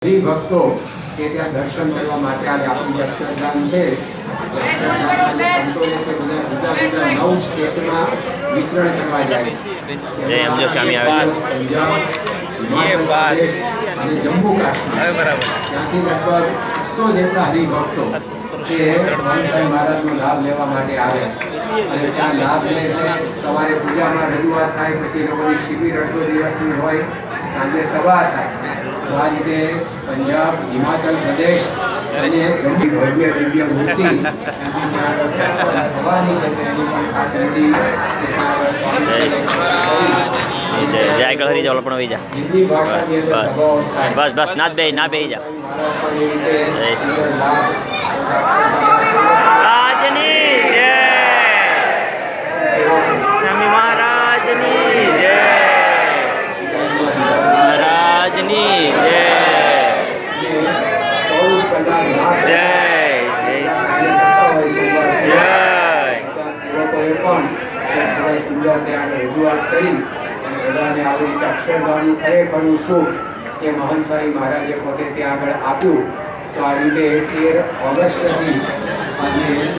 ભક્તો કે ત્યાં દર્શન કરવા માટે આવે. આપણું અક્ષરધામ છે, જુદા જુદા 9 સ્ટેટમાં વિચરણ કરવા જાય છે. પંજાબ, હિમાચલ પ્રદેશ અને જમ્મુ કાશ્મીર, ત્યાંથી લગભગ 100 જેટલા હરિભક્તો તે હનુમાનસાઈ મહારાજનો લાભ લેવા માટે આવે અને ત્યાં લાભ લે છે. સવારે પૂજામાં રજૂઆત થાય, પછી લોકોની શિબિર અડધો દિવસની હોય, સાંજે સભા થાય. તો આ રીતે પંજાબ, હિમાચલ પ્રદેશ અને જમ્મુ ભવ્ય દિવ્ય મૂર્તિ સભાની છે તેની પણ ખાસ મૂર્તિ જય ગળહરી જાવ પણ વહી જા. બસ બસ ના બે જા. રાજની જય, સ્વામી મહારાજની જય, મહારાજની જય, જય રજૂઆત કરી બધાને આવી રીતે અક્ષરધામનું ખરેખરું સુખ એ મહંતસાઈ મહારાજે પોતે ત્યાં આગળ આપ્યું. તો આ રીતે 13 ઓગસ્ટથી આજે